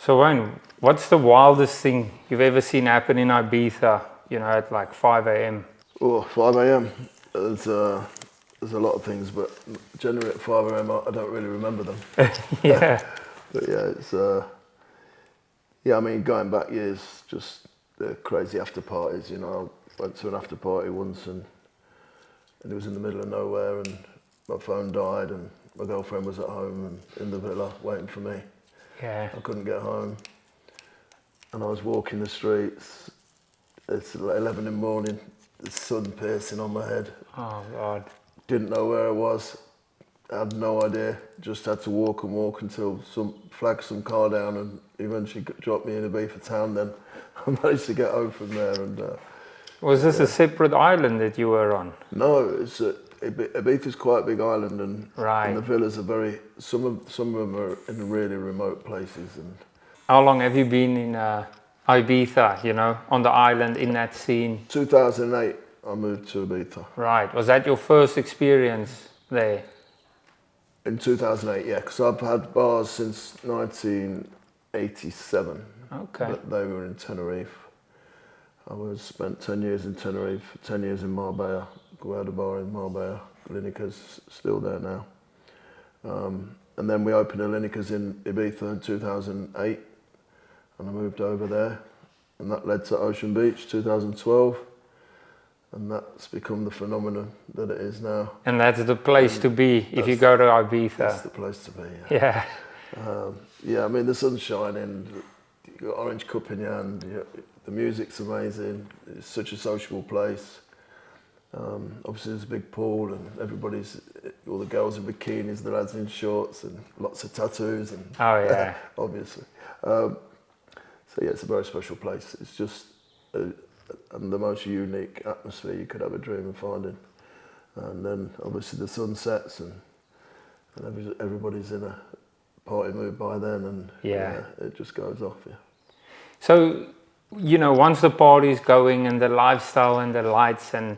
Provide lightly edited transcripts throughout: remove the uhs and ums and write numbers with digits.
So Wayne, what's the wildest thing you've ever seen happen in Ibiza, at like 5 a.m.? Oh, 5 a.m. There's a lot of things, but generally at 5 a.m. I don't really remember them. Yeah. But yeah, I mean, going back years, just the crazy after parties, I went to an after party once and it was in the middle of nowhere and my phone died and my girlfriend was at home and in the villa waiting for me. Yeah. I couldn't get home and I was walking the streets. It's like 11 in the morning, the sun piercing on my head. Oh God. Didn't know where I was. I had no idea. Just had to walk and walk until flagged some car down and eventually dropped me in Ibiza town. Then I managed to get home from there. And Was this a separate island that you were on? no, Ibiza's quite a big island, and Right. the villas are some of them are in really remote places. And How long have you been in Ibiza, on the island in that scene? 2008, I moved to Ibiza. Right. Was that your first experience there? In 2008, yeah, because I've had bars since 1987. Okay. But they were in Tenerife. Spent 10 years in Tenerife, 10 years in Marbella. We had a bar in Marbella. Lineker's still there now. And then we opened a Lineker's in Ibiza in 2008, and I moved over there. And that led to Ocean Beach 2012. And that's become the phenomenon that it is now. And that's the place to be if you go to Ibiza. That's the place to be. Yeah. Yeah, I mean, the sun's shining, you've got orange cup in your hand, the music's amazing, it's such a sociable place. Obviously there's a big pool and all the girls in bikinis, the lads in shorts and lots of tattoos and Oh yeah. obviously. So yeah, it's a very special place. It's just and the most unique atmosphere you could ever dream of finding. And then obviously the sun sets and everybody's in a party mood by then, and Yeah. it just goes off. Yeah. So, once the party's going and the lifestyle and the lights and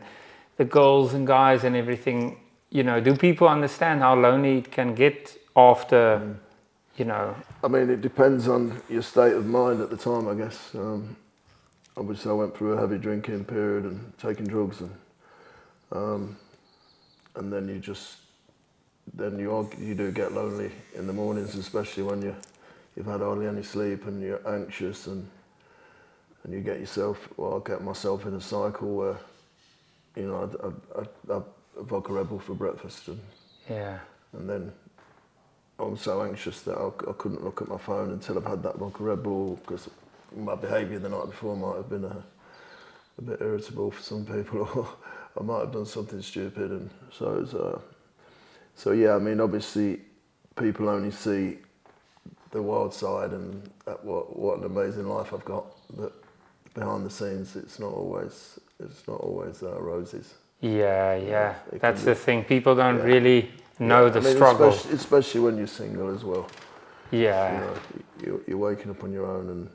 the girls and guys and everything, do people understand how lonely it can get after, I mean, it depends on your state of mind at the time, I guess. Obviously, I went through a heavy drinking period and taking drugs, and then you do get lonely in the mornings, especially when you've had hardly any sleep and you're anxious, and you get yourself. Well, I get myself in a cycle where, I'd have a vodka Red Bull for breakfast, and then I'm so anxious that I couldn't look at my phone until I've had that vodka Red Bull, because my behaviour the night before might have been a bit irritable for some people, or I might have done something stupid, and so it's yeah. I mean, obviously, people only see the wild side and what an amazing life I've got, but behind the scenes, it's not always roses. Yeah. That's the thing. People don't really know the I mean, struggle. especially when you're single as well. Yeah. You're waking up on your own and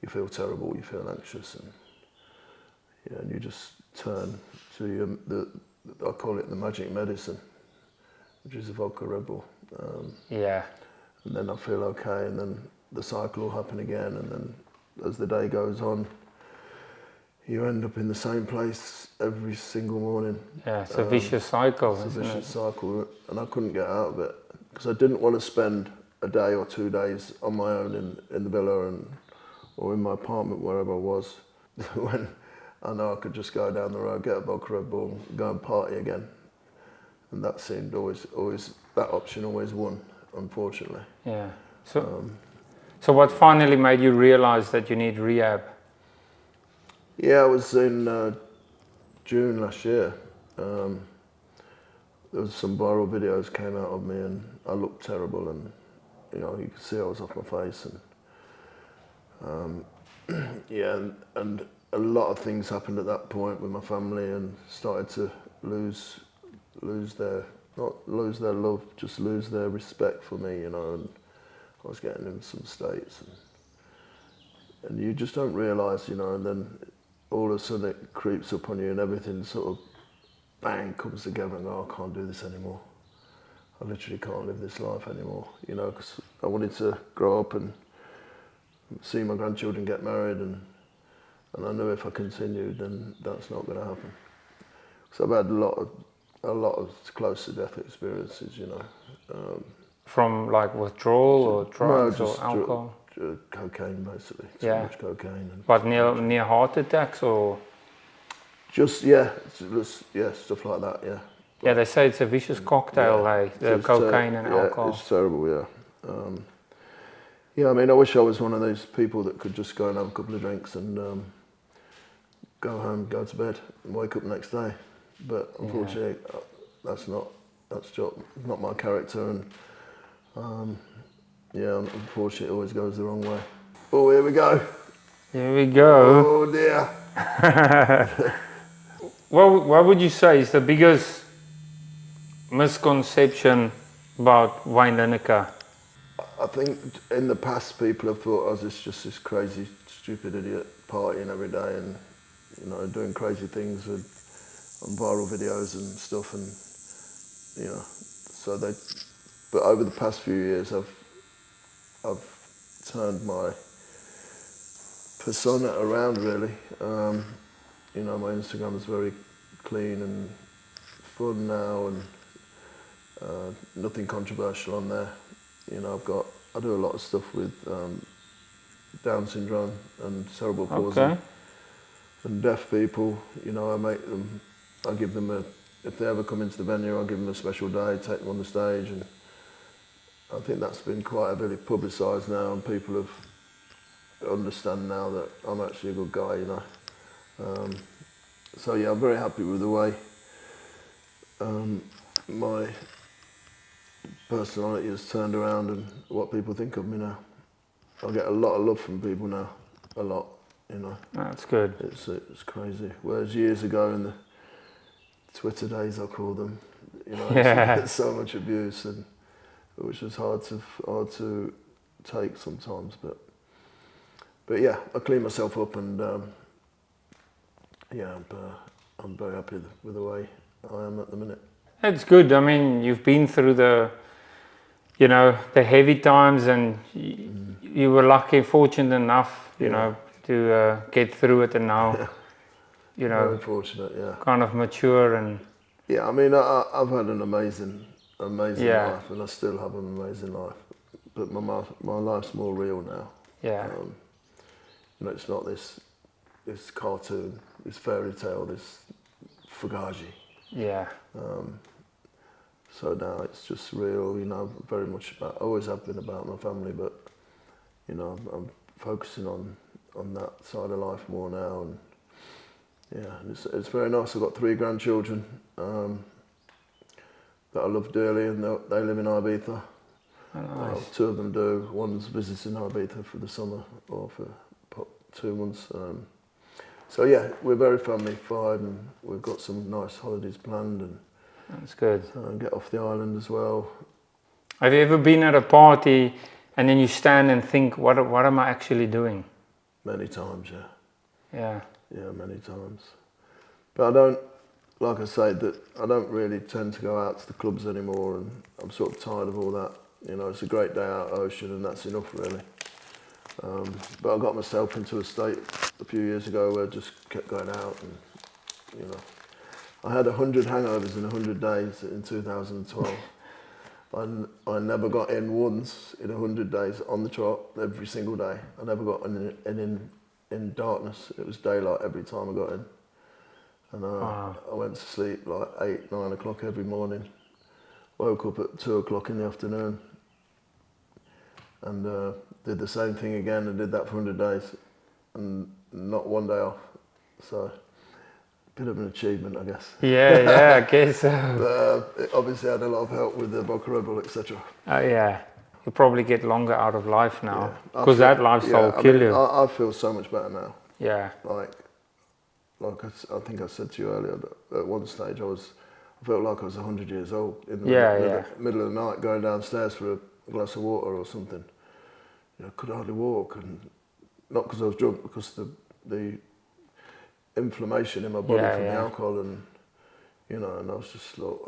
you feel terrible, you feel anxious, and you just turn to I call it the magic medicine, which is a vodka Red Bull. And then I feel okay, and then the cycle will happen again, and then as the day goes on, you end up in the same place every single morning. Yeah, it's a vicious cycle. It's a vicious cycle, and I couldn't get out of it because I didn't want to spend a day or 2 days on my own in the villa or in my apartment, wherever I was, when I know I could just go down the road, get a vodka Red Bull, and go and party again. And that seemed always that option always won, unfortunately. Yeah. So what finally made you realise that you need rehab? Yeah, I was in June last year. There was some viral videos came out of me, and I looked terrible, and you could see I was off my face, and and a lot of things happened at that point with my family, and started to lose their love, just lose their respect for me, and I was getting in some states, and you just don't realise, and then all of a sudden it creeps up on you, and everything sort of bang comes together, and I can't do this anymore. I literally can't live this life anymore, because I wanted to grow up and see my grandchildren get married, and I knew if I continued, then that's not going to happen. So I've had a lot of close to death experiences, you know. From like withdrawal or drugs or alcohol? Cocaine, basically. Yeah. Too much cocaine. And but near heart attacks or? Just stuff like that. Yeah. Yeah, they say it's a vicious cocktail, the cocaine and alcohol. It's terrible. Yeah. I mean, I wish I was one of those people that could just go and have a couple of drinks and go home, go to bed, and wake up the next day. But unfortunately, that's not my character, and unfortunately, it always goes the wrong way. Oh, here we go. Here we go. Oh dear. What would you say is the biggest misconception about Wayne Lineker? I think in the past people have thought I was just this crazy, stupid idiot partying every day and, you know, doing crazy things on viral videos and stuff, and, you know, but over the past few years I've turned my persona around, really. You know, my Instagram is very clean and fun now, and nothing controversial on there. You know, I do a lot of stuff with Down syndrome and cerebral palsy and deaf people. You know, I give them if they ever come into the venue, I'll give them a special day, take them on the stage, and I think that's been quite heavily publicised now, and people have understand now that I'm actually a good guy, you know. So yeah, I'm very happy with the way my personality has turned around and what people think of me now. I get a lot of love from people now, a lot, you know. That's good. It's crazy. Whereas years ago in the Twitter days, I call them, you know, it's so much abuse, and which was hard to take sometimes, but yeah, I clean myself up, and I'm very happy with the way I am at the minute. It's good. I mean, you've been through the heavy times, and you were lucky, fortunate enough, you know, to get through it, and now, you know, very fortunate, kind of mature and. Yeah, I mean, I've had an amazing life, and I still have an amazing life, but my life's more real now. Yeah. You know, it's not this cartoon, this fairy tale, this fugazi. Yeah. So now it's just real, you know, very much I always have been about my family, but, you know, I'm focusing on that side of life more now, and yeah, it's very nice. I've got 3 grandchildren that I love dearly, and they live in Ibiza. Oh, nice. 2 of them do. One's visiting Ibiza for the summer or for 2 months. So yeah, we're very family-fied, and we've got some nice holidays planned, and that's good. Get off the island as well. Have you ever been at a party and then you stand and think, what am I actually doing? Many times, yeah. Yeah. Yeah, many times. But I don't, like I say, that I don't really tend to go out to the clubs anymore, and I'm sort of tired of all that. You know, it's a great day out ocean, and that's enough, really. But I got myself into a state a few years ago where I just kept going out, and, you know, I had 100 hangovers in 100 days in 2012. I never got in once in 100 days on the trot every single day. I never got in darkness. It was daylight every time I got in. And I went to sleep like 8, 9 o'clock every morning. Woke up at 2 o'clock in the afternoon. And did the same thing again, and did that for 100 days. And not one day off. So, bit of an achievement, I guess. Yeah, I guess so. Obviously, I had a lot of help with the vodka Red Bull, etc. Oh yeah, you probably get longer out of life now, because that lifestyle will kill you. I feel so much better now. Yeah. Like I think I said to you earlier, that at one stage I felt like I was 100 years old in the middle of the night, going downstairs for a glass of water or something. You know, I could hardly walk, and not because I was drunk, because the inflammation in my body from the alcohol, and you know, and I was just like,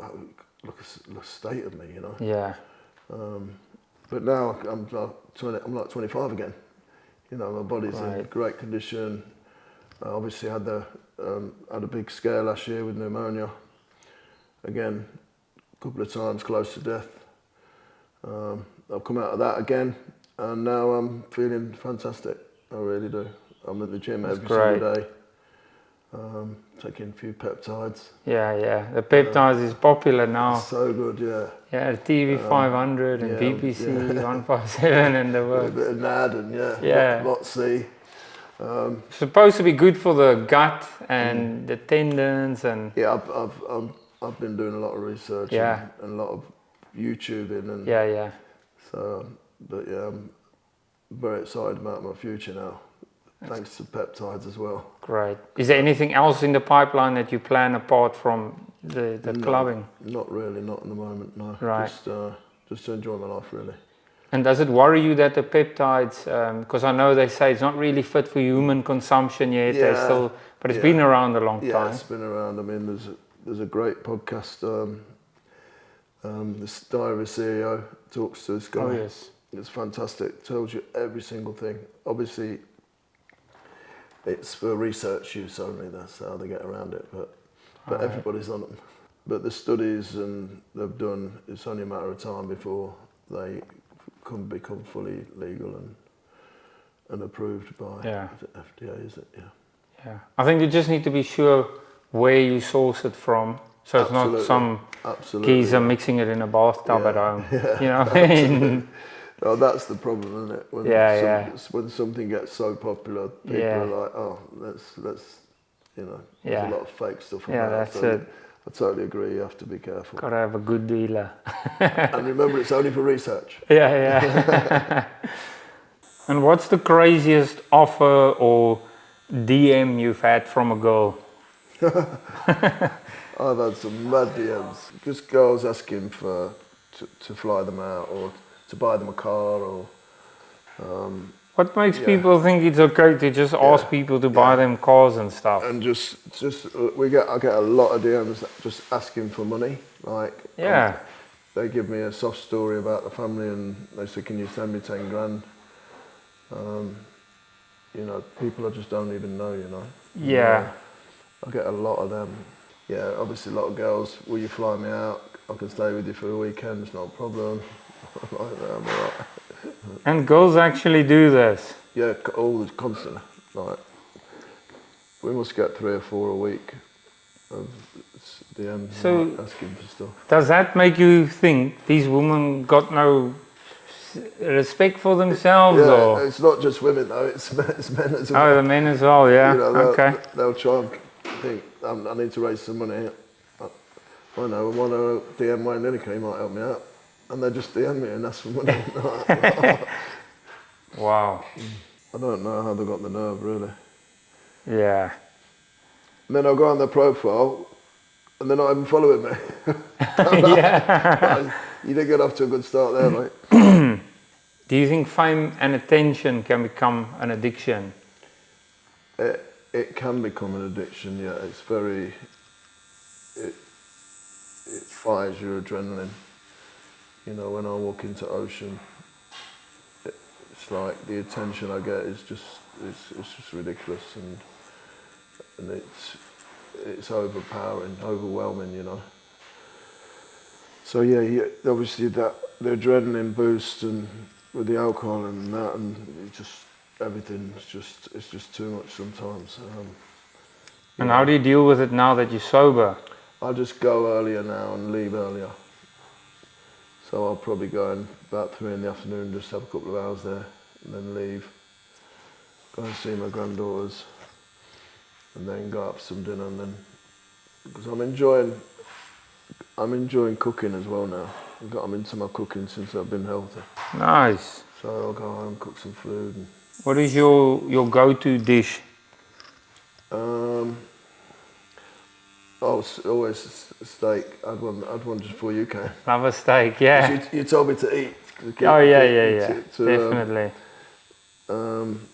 look at the state of me, you know. Yeah. But now I'm like 25 again, You know, my body's in great condition. I obviously had a big scare last year with pneumonia. Again, a couple of times close to death. I've come out of that again, and now I'm feeling fantastic. I really do. I'm at the gym every single day, taking a few peptides. Yeah. The peptides is popular now. So good, yeah. Yeah, TV 500 and BBC 157 and the works. A bit of NAD and lot C. Supposed to be good for the gut and the tendons and. Yeah, I've been doing a lot of research and a lot of YouTubing and. Yeah. So, but yeah, I'm very excited about my future now. Thanks to peptides as well. Great. Is there anything else in the pipeline that you plan apart from the clubbing? Not really, not in the moment, no. Right. Just to enjoy my life, really. And does it worry you that the peptides, because I know they say it's not really fit for human consumption yet, but it's been around a long time. Yeah, it's been around. I mean, there's a great podcast, this Diary CEO talks to this guy. Oh, yes. It's fantastic, tells you every single thing. Obviously, it's for research use only, that's how they get around it, but everybody's on them. But the studies they've done, it's only a matter of time before they can become fully legal and approved by is it FDA, is it? Yeah. I think you just need to be sure where you source it from, so it's not some geezer mixing it in a bathtub at home. You know what I mean? Oh, that's the problem, isn't it? When something gets so popular, people are like, oh, let's you know, there's a lot of fake stuff on there. That's it. I totally agree, you have to be careful. Gotta have a good dealer. And remember, it's only for research. Yeah. And what's the craziest offer or DM you've had from a girl? I've had some mad DMs. Just girls asking to fly them out or to buy them a car or. What makes people think it's okay to just ask people to buy them cars and stuff? And I get a lot of DMs just asking for money. Like they give me a soft story about the family and they say, "Can you send me 10 grand?" You know, people I just don't even know. You know. Yeah. I get a lot of them. Yeah, obviously a lot of girls. Will you fly me out? I can stay with you for a weekend. It's not a problem. I'm like, I'm alright. And girls actually do this? Yeah, always, constantly. Like, we must get 3 or 4 a week of DMs asking for stuff. Does that make you think these women got no respect for themselves? Or? It's not just women though, it's men as well. Oh, the men as well, yeah. You know, they'll try and think, I need to raise some money here. I know, I want to DM Wayne Lineker, he might help me out. And they just DM me and ask for money. Wow. I don't know how they got the nerve, really. Yeah. And then I'll go on their profile and they're not even following me. You didn't get off to a good start there, mate. Do you think fame and attention can become an addiction? It can become an addiction, yeah. It's very... It fires your adrenaline. You know, when I walk into Ocean, it's like the attention I get is just ridiculous, and it's overpowering, overwhelming, you know. So yeah, obviously the adrenaline boost and with the alcohol and that, and everything's just too much sometimes. And how do you deal with it now that you're sober? I just go earlier now and leave earlier. So I'll probably go in about 3 in the afternoon, just have a couple of hours there, and then leave, go and see my granddaughters, and then go up for some dinner, and then, because I'm enjoying cooking as well now. I'm into my cooking since I've been healthy. Nice. So I'll go home, cook some food. And what is your go-to dish? Always steak. I'd want just before you came. Love a steak, yeah. You told me to eat. Definitely.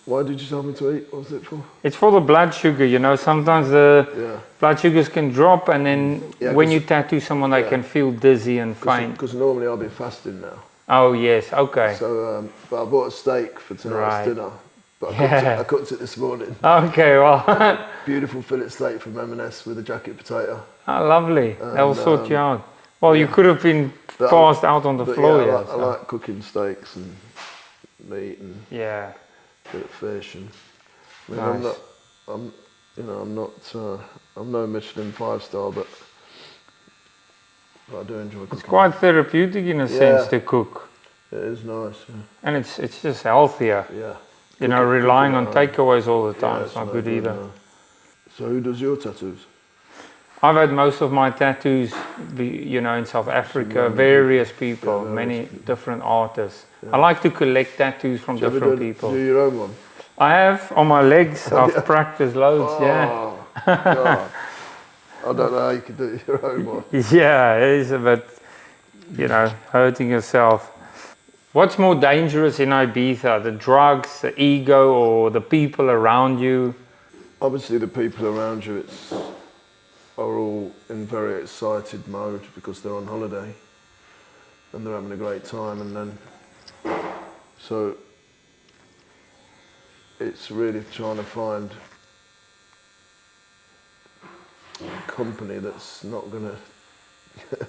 Why did you tell me to eat? What was it for? It's for the blood sugar, you know. Sometimes the blood sugars can drop, and then when you tattoo someone, they can feel dizzy and faint. Because normally I'll be fasting now. Oh yes, okay. So, but I bought a steak for tonight's dinner. But Yeah. I cooked it this morning. Okay, well, Beautiful fillet steak from M&S with a jacket potato. lovely. They'll sort you out. Well, you yeah. could have been But passed out on the floor. yeah, Yeah, I like cooking steaks and meat and yeah, a bit of fish. And I mean, nice. I'm no Michelin 5-star, but I do enjoy cooking. It's quite therapeutic in a sense to cook. It is nice, yeah. And it's just healthier. Yeah. You know, relying on takeaways all the time, Yeah, it's not good either. No. So who does your tattoos? I've had most of my tattoos, in South Africa, various people, many different artists. Yeah. I like to collect tattoos from different people. Do your own one? I have on my legs. I've practiced loads. Yeah. God. I don't know how you can do your own one. Yeah, it is a bit, hurting yourself. What's more dangerous in Ibiza, the drugs, the ego, or the people around you? Obviously, the people around you are all in very excited mode because they're on holiday and they're having a great time, and then so it's really trying to find a company that's not going to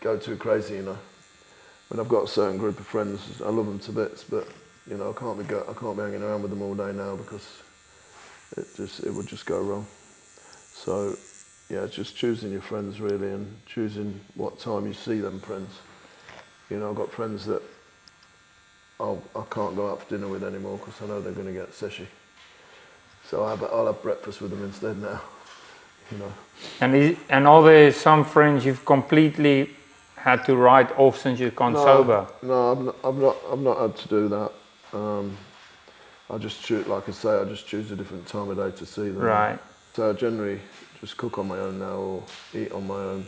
go too crazy, I mean, I've got a certain group of friends. I love them to bits, but I can't be hanging around with them all day now because it would just go wrong. So, yeah, it's just choosing your friends really, and choosing what time you see them friends. I've got friends that I can't go out for dinner with anymore because I know they're going to get seshy. So I'll have breakfast with them instead now. And are there some friends you've completely had to write off since you've gone sober? No, I've not had to do that. I just choose, like I say, I just choose a different time of day to see them. Right. So I generally just cook on my own now or eat on my own.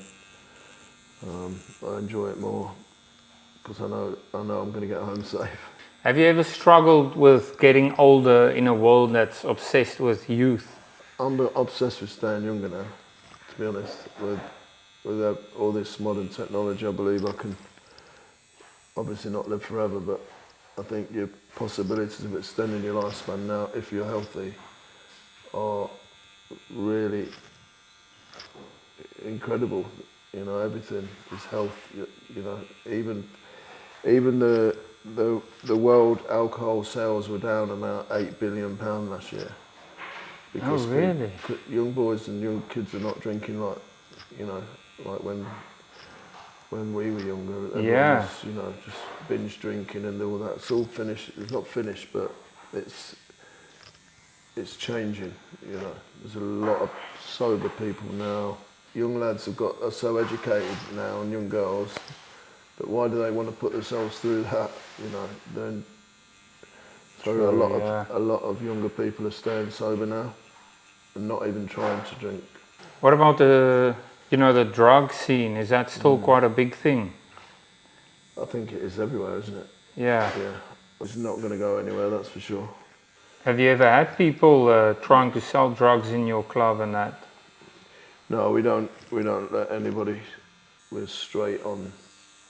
I enjoy it more because I know I'm going to get home safe. Have you ever struggled with getting older in a world that's obsessed with youth? I'm obsessed with staying younger now, to be honest. With all this modern technology, I believe I can obviously not live forever, but I think your possibilities of extending your lifespan now, if you're healthy, are really incredible. Everything is health. Even the world alcohol sales were down about £8 billion last year. Because really? Young boys and young kids are not drinking like when we were younger. Everyone was, just binge drinking and all that. It's all finished. It's not finished, but it's changing. There's a lot of sober people now. Young lads are so educated now, and young girls. But why do they want to put themselves through that? Then a lot of younger people are staying sober now and not even trying to drink. What about the drug scene? Is that still quite a big thing? I think it is everywhere, isn't it? Yeah. Yeah. It's not going to go anywhere, that's for sure. Have you ever had people trying to sell drugs in your club and that? No, we don't let anybody. We're straight on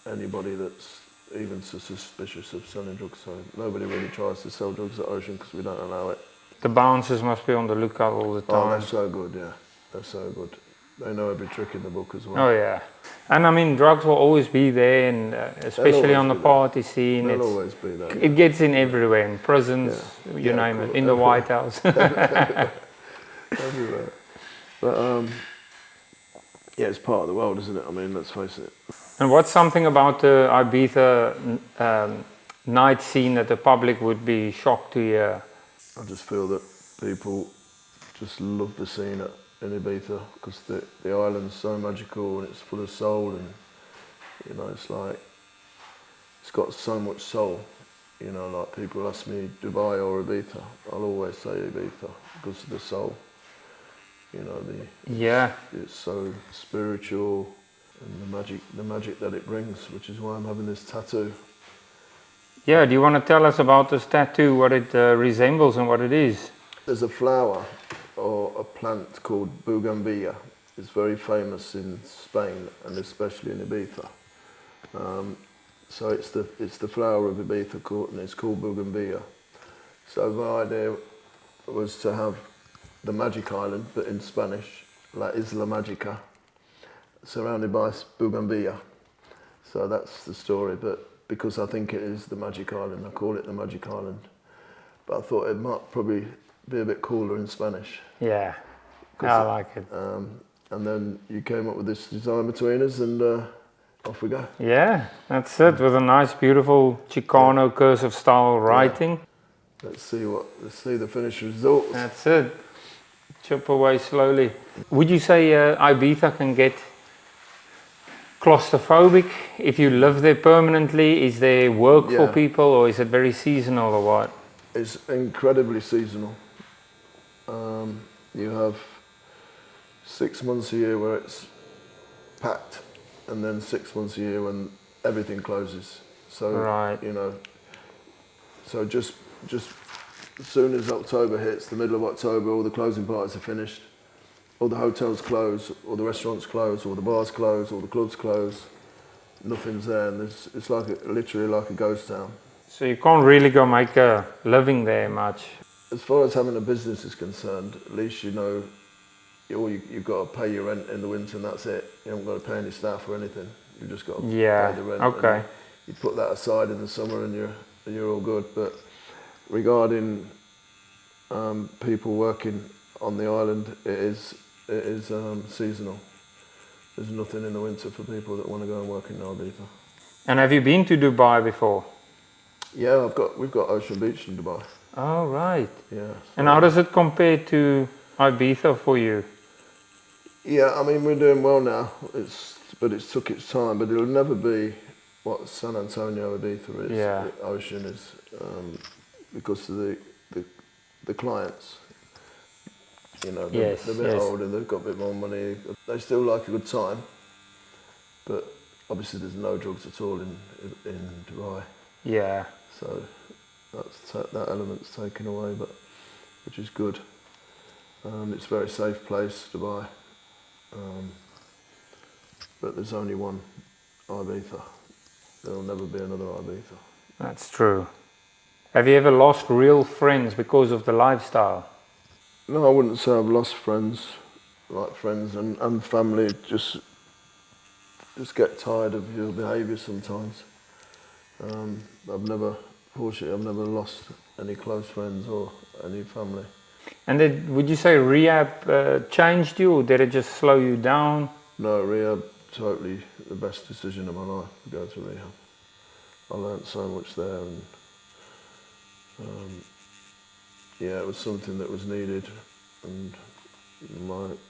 anybody that's even suspicious of selling drugs. So nobody really tries to sell drugs at Ocean because we don't allow it. The bouncers must be on the lookout all the time. Oh, they're so good, yeah. They're so good. They know every trick in the book as well. Oh yeah. And I mean, drugs will always be there, and especially on the party scene. They'll always be there. It gets in everywhere, in prisons, you name it, in the White House. Everywhere. But it's part of the world, isn't it? I mean, let's face it. And what's something about the Ibiza night scene that the public would be shocked to hear? I just feel that people just love the scene in Ibiza because the island's so magical and it's full of soul, and it's like it's got so much soul. Like people ask me Dubai or Ibiza, I'll always say Ibiza because of the soul. It's so spiritual, and the magic that it brings, which is why I'm having this tattoo. Yeah, do you want to tell us about this tattoo, what it resembles and what it is? There's a flower or a plant called bougainvillea. It's very famous in Spain and especially in Ibiza. So it's the flower of Ibiza and it's called bougainvillea. So my idea was to have the Magic Island, but in Spanish, La Isla Magica, surrounded by bougainvillea. So that's the story, but because I think it is the Magic Island, I call it the Magic Island. But I thought it might probably be a bit cooler in Spanish. Yeah, I like it. And then you came up with this design between us, and off we go. Yeah, that's it, with a nice, beautiful Chicano cursive style writing. Let's see the finished results. That's it. Chip away slowly. Would you say Ibiza can get claustrophobic if you live there permanently? Is there work for people, or is it very seasonal, or what? It's incredibly seasonal. You have 6 months a year where it's packed, and then 6 months a year when everything closes. So you know, so just as soon as October hits, the middle of October, all the closing parties are finished. All the hotels close, all the restaurants close, all the bars close, all the clubs close. Nothing's there, and it's like literally like a ghost town. So you can't really go make a living there much. As far as having a business is concerned, at least you know you've got to pay your rent in the winter, and that's it. You haven't got to pay any staff or anything. You've just got to pay the rent. Okay. You put that aside in the summer, and you're all good. But regarding people working on the island, it is seasonal. There's nothing in the winter for people that want to go and work in Ibiza. And have you been to Dubai before? Yeah, we've got Ocean Beach in Dubai. Oh, right. Yeah. And how does it compare to Ibiza for you? Yeah, I mean, we're doing well now. But it's took its time. But it'll never be what San Antonio Ibiza is. Yeah. The Ocean is, because of the clients. You know, they're a bit older, they've got a bit more money. They still like a good time, but obviously there's no drugs at all in Dubai. Yeah. So that element's taken away, but which is good. It's a very safe place, Dubai. But there's only one Ibiza. There'll never be another Ibiza. That's true. Have you ever lost real friends because of the lifestyle? No, I wouldn't say I've lost friends. Like friends and family just get tired of your behaviour sometimes. Fortunately, I've never lost any close friends or any family. And would you say rehab changed you, or did it just slow you down? No, rehab, totally the best decision of my life, to go to rehab. I learnt so much there, and yeah, it was something that was needed. And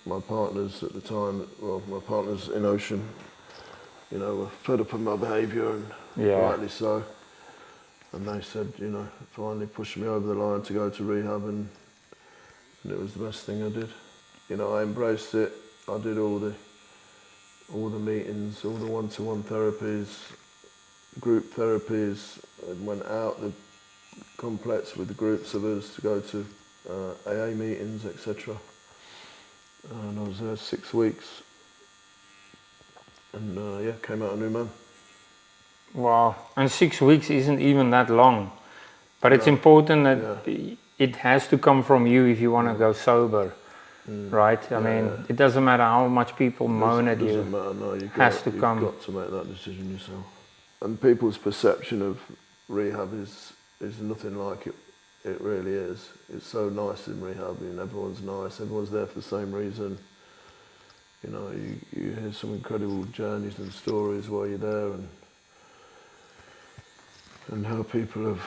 my partners at the time, well, my partners in Ocean, you know, were fed up with my behaviour, and rightly so. And they said, you know, finally pushed me over the line to go to rehab, and it was the best thing I did. You know, I embraced it. I did all the meetings, all the one-to-one therapies, group therapies. I went out the complex with the groups of us to go to AA meetings, etc. And I was there 6 weeks, and came out a new man. Wow, and 6 weeks isn't even that long, but it's important that it has to come from you if you want to go sober, right? I mean, it doesn't matter how much people moan at you. It doesn't matter, no, you've has to come. You've got to make that decision yourself. And people's perception of rehab is nothing like it really is. It's so nice in rehab, and everyone's nice, everyone's there for the same reason. You know, you hear some incredible journeys and stories while you're there, and how people have,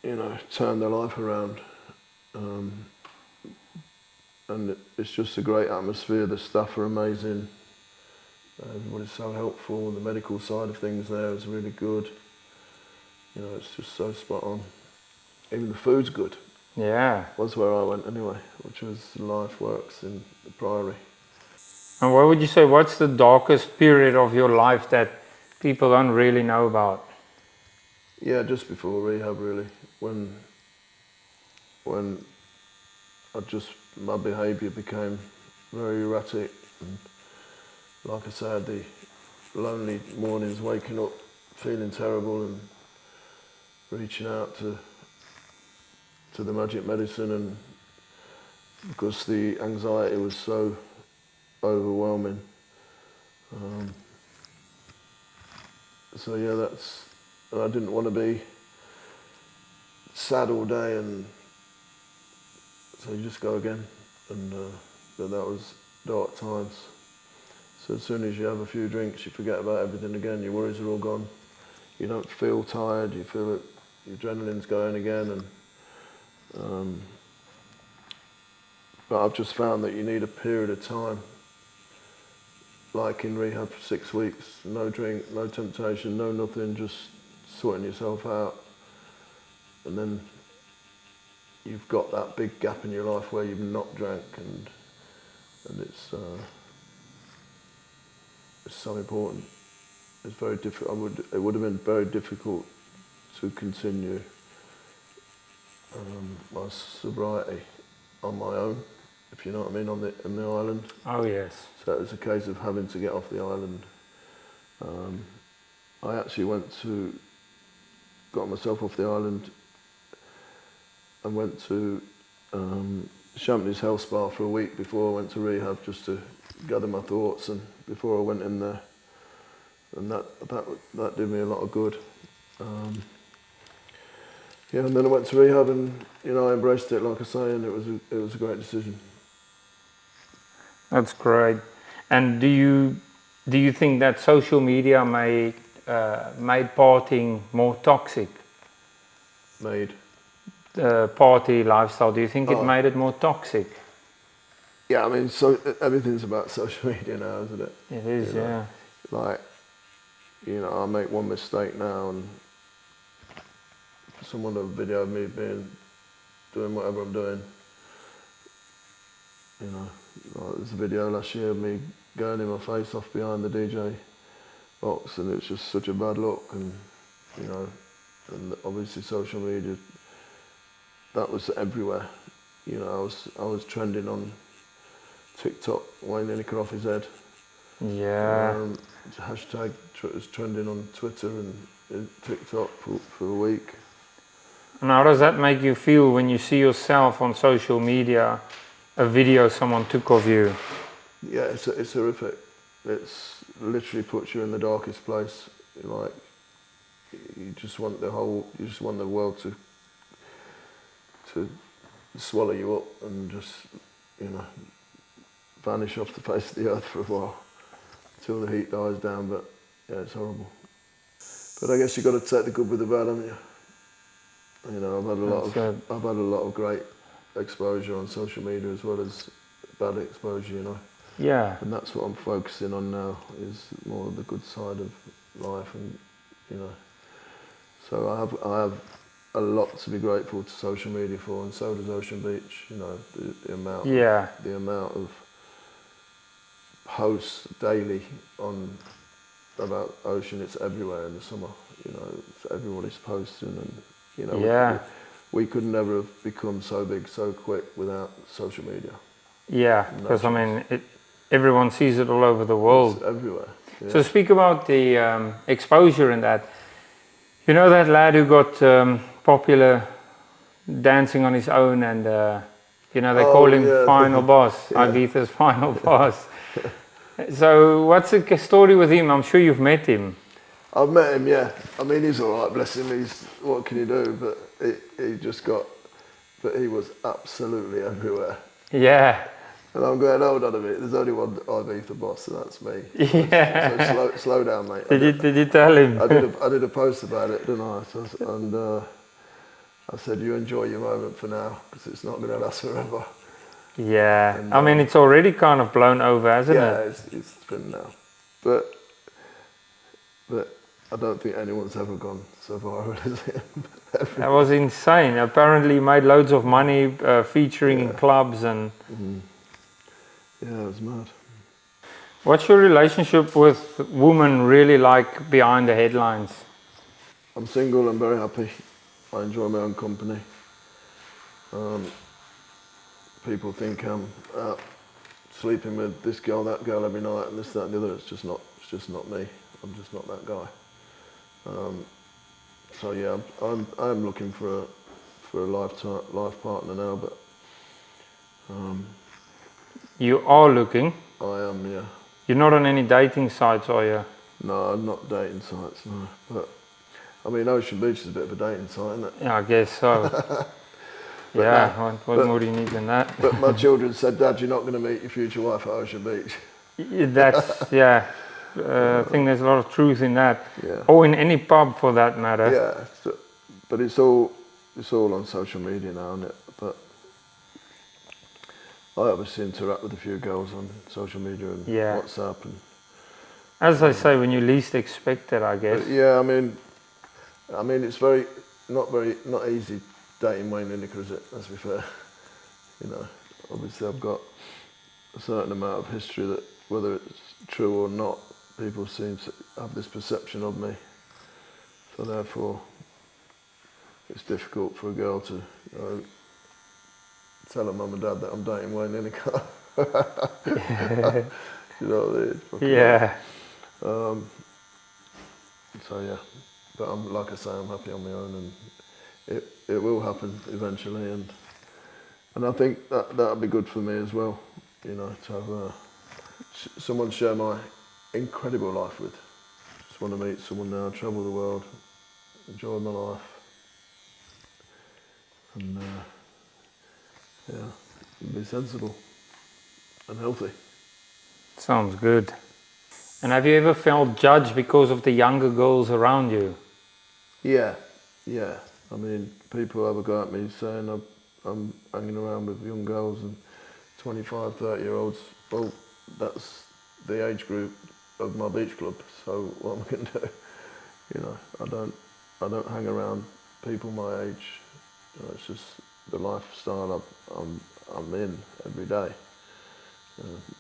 you know, turned their life around. And it's just a great atmosphere. The staff are amazing. Everybody's so helpful. The medical side of things there is really good. You know, it's just so spot on. Even the food's good. Yeah. Was where I went anyway, which was Life Works in the Priory. And what would you say, what's the darkest period of your life that people don't really know about? Yeah, just before rehab, really, when my behaviour became very erratic, and like I said, the lonely mornings, waking up feeling terrible and reaching out to to the magic medicine, and because the anxiety was so overwhelming. So yeah, I didn't want to be sad all day, and so you just go again. And but that was dark times. So as soon as you have a few drinks, you forget about everything again. Your worries are all gone. You don't feel tired. You feel it. Your adrenaline's going again, and but I've just found that you need a period of time, like in rehab for 6 weeks, no drink, no temptation, no nothing, just sorting yourself out. And then you've got that big gap in your life where you've not drank, and it's so important. It's very difficult. It would have been very difficult to continue my sobriety on my own, if you know what I mean, on the island. Oh yes. So it was a case of having to get off the island. I actually got myself off the island and went to Champneys Health Spa for a week before I went to rehab, just to gather my thoughts, and before I went in there, and that did me a lot of good. Yeah, and then I went to rehab, and I embraced it, like I say, and it was a great decision. That's great. And do you think that social media made partying more toxic? Made The party lifestyle, do you think it made it more toxic? Yeah, I mean, so everything's about social media now, isn't it? It is, yeah. Like, I make one mistake now, and someone will video of me doing whatever I'm doing. Like there's a video last year of me going in my face off behind the DJ box, and it was just such a bad look, and and obviously social media, that was everywhere. I was trending on TikTok, Wayne Lineker off his head. Yeah. Hashtag was trending on Twitter and TikTok for a week. And how does that make you feel when you see yourself on social media, a video someone took of you? Yeah, it's horrific. It's literally puts you in the darkest place. Like, you just want the world to swallow you up and just, vanish off the face of the earth for a while until the heat dies down. But yeah, it's horrible. But I guess you've got to take the good with the bad, haven't you? I've had a lot of great exposure on social media as well as bad exposure, Yeah. And that's what I'm focusing on now, is more of the good side of life, and so I have a lot to be grateful to social media for, and so does Ocean Beach. The amount of posts daily about Ocean. It's everywhere in the summer. Everybody's posting, and we could never have become so big so quick without social media. Yeah, because I mean, everyone sees it all over the world. It's everywhere. Yeah. So speak about the exposure in that. You know that lad who got popular dancing on his own, and they call him Final Boss, Ibiza's Final Boss. So what's the story with him? I'm sure you've met him. I've met him, yeah. I mean, he's all right, bless him. What can you do? But he was absolutely everywhere. Yeah. And I'm going, hold on a minute, there's only one Ibiza boss, and that's me. Yeah. So slow down, mate. Did you tell him? I did a post about it, didn't I? And I said, you enjoy your moment for now, because it's not going to last forever. Yeah. And, I mean, it's already kind of blown over, hasn't it? Yeah, it's been now. But I don't think anyone's ever gone so viral as him. That was insane. Apparently he made loads of money featuring in clubs and... Mm-hmm. Yeah, it was mad. What's your relationship with women really like behind the headlines? I'm single, I'm very happy. I enjoy my own company. People think I'm out sleeping with this girl, that girl every night, and this, that, and the other. It's just not me. I'm just not that guy. So yeah, I'm looking for for a life partner now, but You are looking. I am, yeah. You're not on any dating sites, are you? No, I'm not dating sites, no. But I mean, Ocean Beach is a bit of a dating site, isn't it? Yeah, I guess so. Yeah, no, what more do you need than that? But my children said, Dad, you're not going to meet your future wife at Ocean Beach. That's, yeah. I think there's a lot of truth in that. Yeah. Or in any pub for that matter. Yeah, but it's all on social media now, isn't it? But I obviously interact with a few girls on social media and WhatsApp, and as I say, when you least expect it, I guess. yeah, I mean, it's not easy dating Wayne Lineker, is it? Let's be fair. You know, obviously I've got a certain amount of history that, whether it's true or not, people seem to have this perception of me. So therefore, it's difficult for a girl to, you know, tell her mum and dad that I'm dating Wayne Lineker. You know what I mean? Yeah. So yeah, but like I say, I'm happy on my own, and it will happen eventually, and I think that'll be good for me as well. You know, to have someone share my incredible life with. Just want to meet someone now, travel the world, enjoy my life, and yeah, be sensible and healthy. Sounds good. And have you ever felt judged because of the younger girls around you? Yeah. I mean, people have a go at me saying I'm hanging around with young girls and 25, 30-year-olds. Well, that's the age group of my beach club. So what am I going to do? You know, I don't hang around people my age. You know, it's just the lifestyle I'm in every day.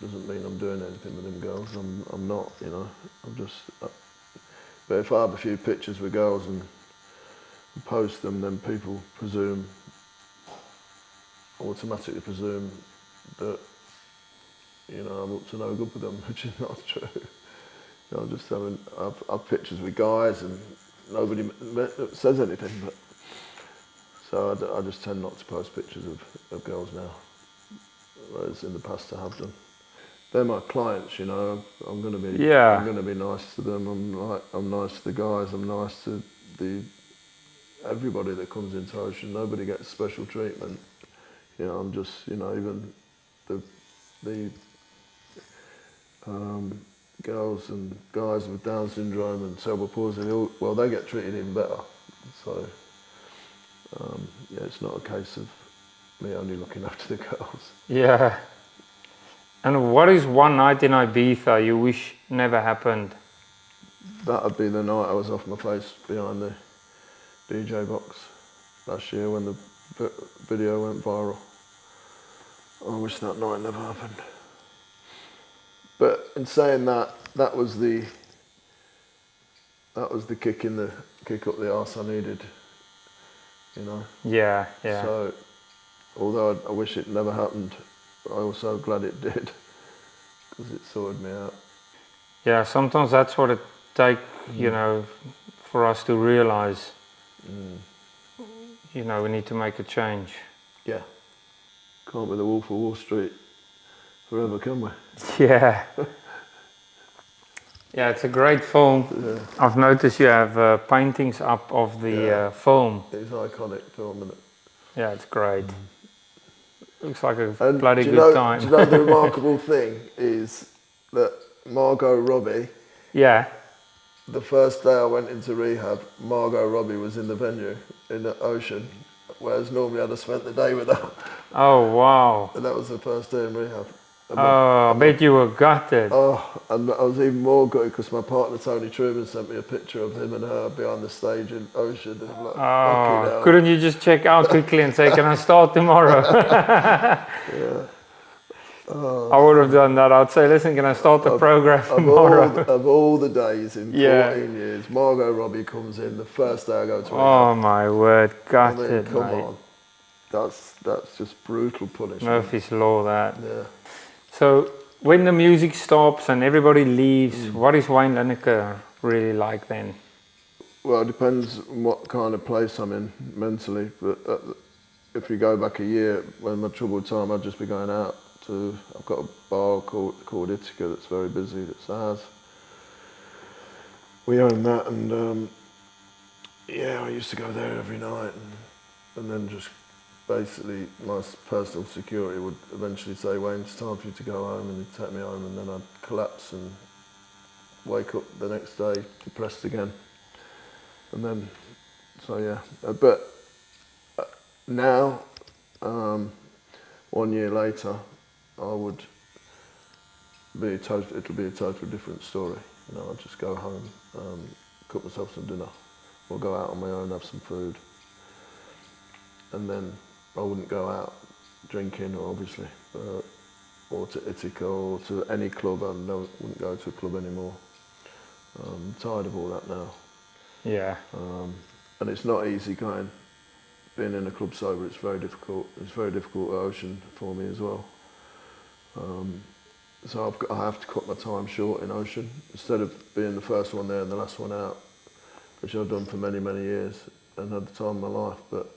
Doesn't mean I'm doing anything with them girls. I'm not. You know, I'm just. But if I have a few pictures with girls and post them, then people automatically presume that, you know, I'm up to no good with them, which is not true. You know, just I've pictures with guys and nobody says anything. But so I just tend not to post pictures of girls now, whereas in the past I have done. They're my clients, you know. I'm going to be nice to them. I'm nice to the guys. I'm nice to everybody that comes into Ocean. Nobody gets special treatment. You know, I'm just, you know, even the girls and guys with Down syndrome and cerebral palsy, they get treated even better. So yeah, it's not a case of me only looking after the girls. Yeah. And what is one night in Ibiza you wish never happened? That would be the night I was off my face behind the DJ box last year when the video went viral. I wish that night never happened. But in saying that, that was the kick up the arse I needed. You know. Yeah. So, although I wish it never happened, I'm also glad it did, because it sorted me out. Yeah, sometimes that's what it takes, you know, for us to realise, you know, we need to make a change. Yeah. Can't be the Wolf of Wall Street forever, can we? Yeah. Yeah, it's a great film. Yeah. I've noticed you have paintings up of the film. It's an iconic film, isn't it? Yeah, it's great. Looks like a bloody good time. Do you know the remarkable thing is that Margot Robbie, the first day I went into rehab, Margot Robbie was in the venue in the Ocean, whereas normally I'd have spent the day with her. Oh, wow. And that was the first day in rehab. I bet you were gutted. Oh, and I was even more gutted because my partner Tony Truman sent me a picture of him and her behind the stage in Ocean. And I'm like, fucking hell. Couldn't you just check out quickly and say, can I start tomorrow? Yeah. I would have done that. I'd say, listen, can I start the program tomorrow? Of all the days in 14 years, Margot Robbie comes in the first day I go to rehab. Oh my word, gutted, I mean, come mate. on. That's just brutal punishment. Murphy's Law, that. Yeah. So when the music stops and everybody leaves, what is Wayne Lineker really like then? Well, it depends on what kind of place I'm in mentally. But if you go back a year, when my troubled time, I'd just be going out to. I've got a bar called Ithaca that's very busy. That's ours. We own that, and yeah, I used to go there every night, and then just basically my personal security would eventually say, Wayne, it's time for you to go home, and he'd take me home, and then I'd collapse and wake up the next day depressed again. And then, so yeah, but now, 1 year later, I would it'll be a totally different story. You know, I'd just go home, cook myself some dinner, or go out on my own, have some food. And then I wouldn't go out drinking, obviously, or to Ithaca or to any club. I wouldn't go to a club anymore. I'm tired of all that now. Yeah. And it's not easy being in a club sober. It's very difficult. It's very difficult at Ocean for me as well. So I have to cut my time short in Ocean. Instead of being the first one there and the last one out, which I've done for many, many years and had the time of my life, but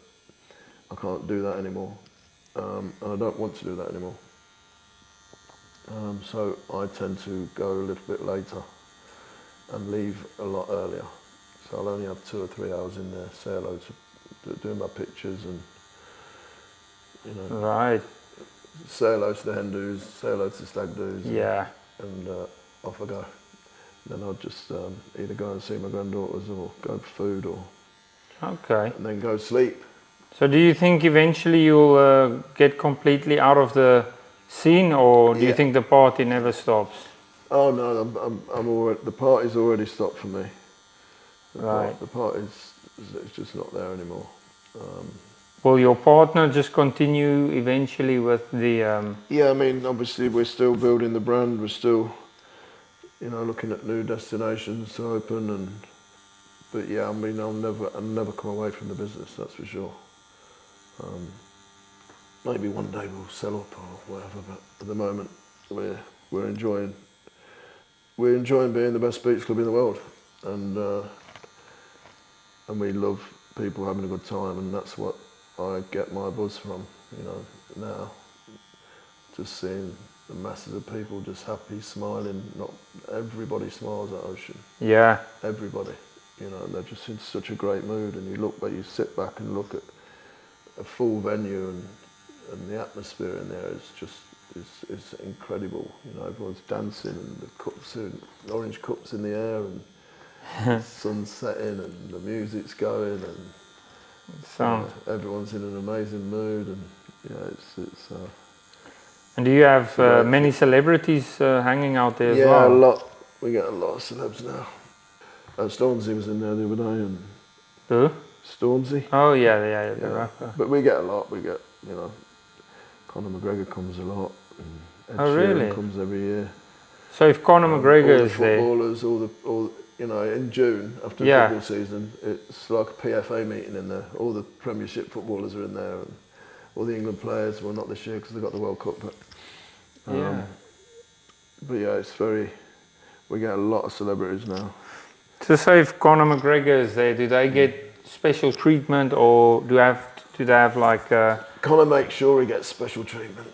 I can't do that anymore. And I don't want to do that anymore. So I tend to go a little bit later and leave a lot earlier. So I'll only have 2 or 3 hours in there, say hello to doing my pictures and, you know. Right. Say hello to the hen do's, say hello to the stag do's. Yeah. And off I go. Then I'll just either go and see my granddaughters or go for food or. Okay. And then go sleep. So do you think eventually you'll get completely out of the scene, or do you think the party never stops? Oh no, I'm already, the party's already stopped for me. Right. The party's it's just not there anymore. Will your partner just continue eventually with the? Yeah, I mean, obviously we're still building the brand. We're still, you know, looking at new destinations to open, but yeah, I mean, I'll never come away from the business. That's for sure. Maybe one day we'll sell up or whatever, but at the moment we're enjoying being the best beach club in the world, and we love people having a good time, and that's what I get my buzz from, you know, now. Just seeing the masses of people just happy, smiling. Not everybody smiles at Ocean. Yeah. Everybody, you know, they're just in such a great mood, and you sit back and look at a full venue, and the atmosphere in there is just is incredible. You know, everyone's dancing, and the orange cups in the air, and the sun's setting, and the music's going, and everyone's in an amazing mood, and yeah, it's. And do you have many celebrities hanging out there as well? Yeah, a lot. We get a lot of celebs now. Stormzy was in there the other day, and who? Stormzy. Oh yeah, the rapper. But we get a lot. We get, you know, Conor McGregor comes a lot. And Ed Oh Sheeran really? comes every year. So if Conor McGregor is there, all the footballers, all you know, in June after the football season, it's like a PFA meeting in there. All the Premiership footballers are in there, and all the England players. Well, not this year because they got the World Cup, but But yeah, it's we get a lot of celebrities now. So say if Conor McGregor is there, do they get special treatment, or do they have like? Conor makes sure he gets special treatment.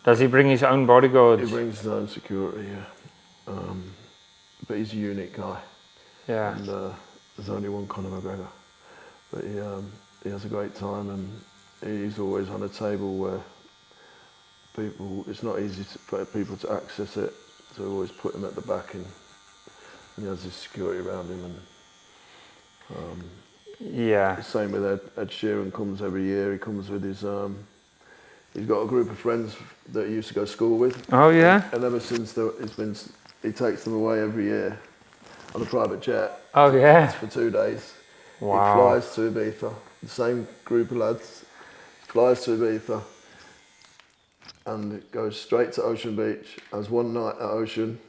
Does he bring his own bodyguards? He brings his own security, yeah. But he's a unique guy. Yeah. And there's only one Conor McGregor. But he has a great time, and he's always on a table where it's not easy for people to access it. So we always put him at the back, and he has his security around him. And same with Ed Sheeran comes every year. He comes with his. He's got a group of friends that he used to go to school with. Oh yeah. And ever since he takes them away every year on a private jet. Oh yeah. For 2 days. Wow. He flies to Ibiza. The same group of lads flies to Ibiza and goes straight to Ocean Beach, has one night at Ocean,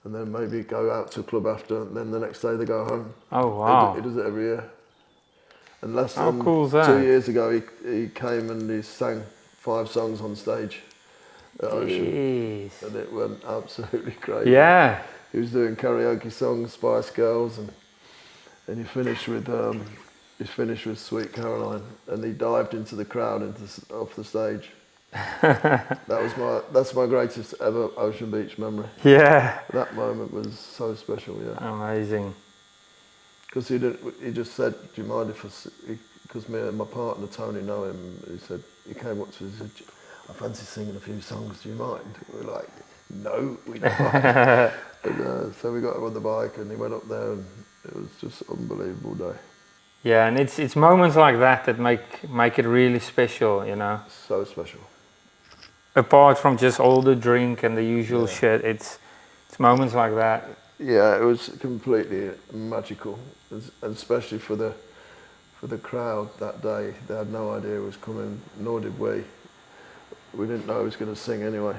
and then maybe go out to a club after, and then the next day they go home. Oh wow. He does it every year. And How cool is that? 2 years ago he came and he sang 5 songs on stage at Ocean. And it went absolutely crazy. Yeah. He was doing karaoke songs, Spice Girls, and and he finished with Sweet Caroline, and he dived into the crowd off the stage. That's my greatest ever Ocean Beach memory. Yeah. That moment was so special. Yeah. Amazing. Because he just said, "Do you mind if because me and my partner Tony know him." He said he came up to us and said, "I fancy singing a few songs. Do you mind?" We were like, "No, we don't mind." And, so we got him on the bike and he went up there, and it was just an unbelievable day. Yeah, and it's moments like that make it really special, you know. So special. Apart from just all the drink and the usual shit, it's moments like that. Yeah, it was completely magical, and especially for the crowd that day. They had no idea it was coming, nor did we. We didn't know he was going to sing anyway.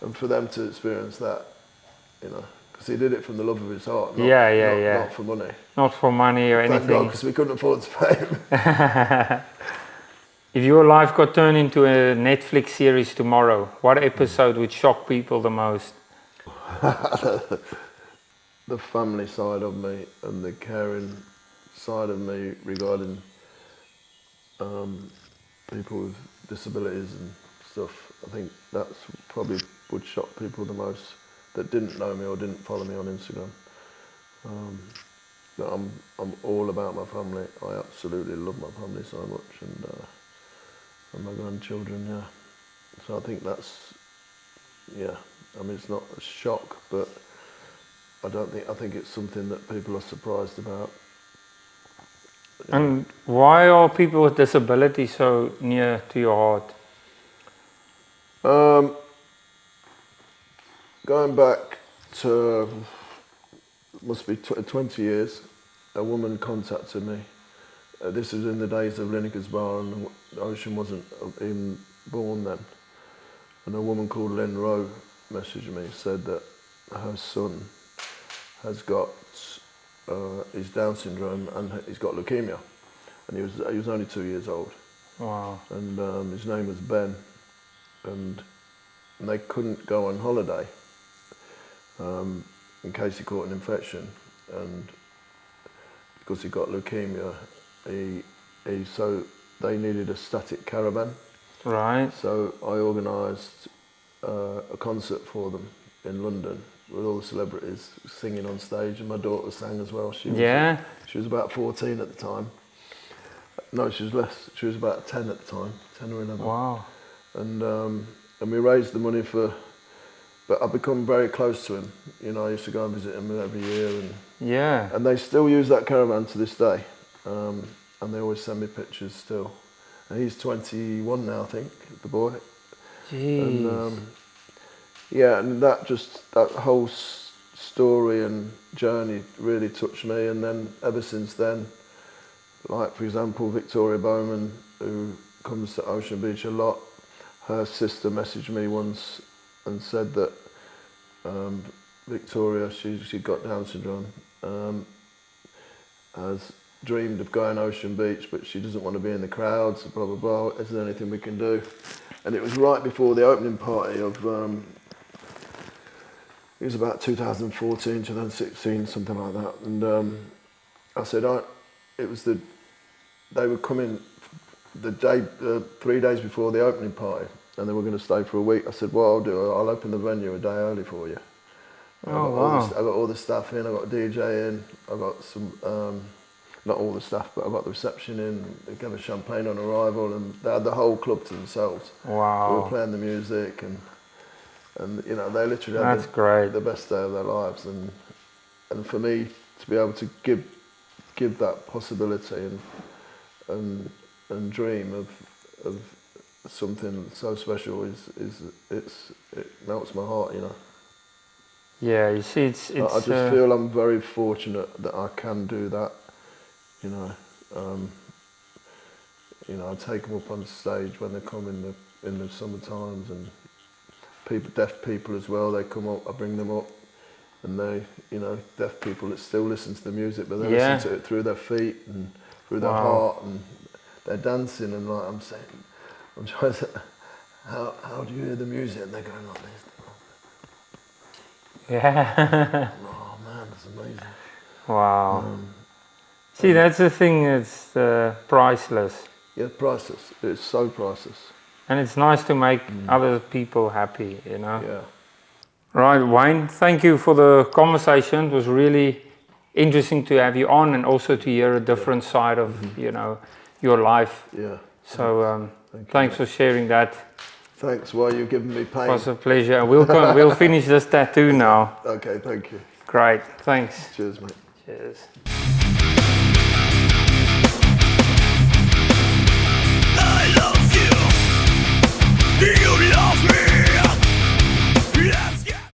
And for them to experience that, you know, because he did it from the love of his heart, not for money. Not for money or Thank anything. God, because we couldn't afford to pay him. If your life got turned into a Netflix series tomorrow, what episode would shock people the most? The family side of me and the caring side of me regarding people with disabilities and stuff. I think that's probably would shock people the most that didn't know me or didn't follow me on Instagram. But I'm all about my family. I absolutely love my family so much, and my grandchildren. Yeah, so I think that's I mean, it's not a shock, but I think it's something that people are surprised about. And why are people with disabilities so near to your heart? Going back to, must be 20 years, a woman contacted me. This was in the days of Lineker's Bar, and Ocean wasn't even born then. And a woman called Lynn Rowe messaged me, said that her son has got his Down syndrome and he's got leukemia, and he was only 2 years old. Wow. And his name was Ben, and they couldn't go on holiday in case he caught an infection, and because he got leukemia, so they needed a static caravan. Right. So I organised a concert for them in London with all the celebrities singing on stage, and my daughter sang as well. She was about 14 at the time. No, she was less. She was about 10 at the time, 10 or 11. Wow. And we raised the money for. But I've become very close to him. You know, I used to go and visit him every year, and they still use that caravan to this day. And they always send me pictures still. And he's 21 now, I think, the boy. Jeez. And that whole story and journey really touched me. And then ever since then, like for example, Victoria Bowman, who comes to Ocean Beach a lot, her sister messaged me once and said that Victoria, she got Down syndrome, has dreamed of going Ocean Beach, but she doesn't want to be in the crowds, blah, blah, blah. Is there anything we can do? And it was right before the opening party of, it was about 2014, 2016, something like that. And I said, they were coming the day, 3 days before the opening party, and they were going to stay for a week. I said, what I'll do, I'll open the venue a day early for you. I've got all the staff in, I've got a DJ in, I've got some, not all the staff, but I've got the reception in, they gave us champagne on arrival, and they had the whole club to themselves. Wow. We were playing the music, and you know, they literally had the best day of their lives. And for me to be able to give that possibility and dream of something so special it melts my heart, you know. Yeah, you see, it's I just feel I'm very fortunate that I can do that, you know. I take them up on stage when they come in the summer times, and deaf people as well, they come up, I bring them up, and they, deaf people that still listen to the music, but they listen to it through their feet and through their heart, and they're dancing, and like I'm saying, I'm trying to say, how do you hear the music? And they're going like this. Yeah. Oh man, that's amazing. Wow. See, that's the thing, it's priceless. Yeah, priceless. It's so priceless. And it's nice to make other people happy, you know. Yeah. Right, Wayne, thank you for the conversation. It was really interesting to have you on and also to hear a different side of, you know, your life. Yeah. So thanks for sharing that. Thanks. While you're giving me pain. It was a pleasure. We'll finish this tattoo now. Okay, thank you. Great, thanks. Cheers, mate. Cheers.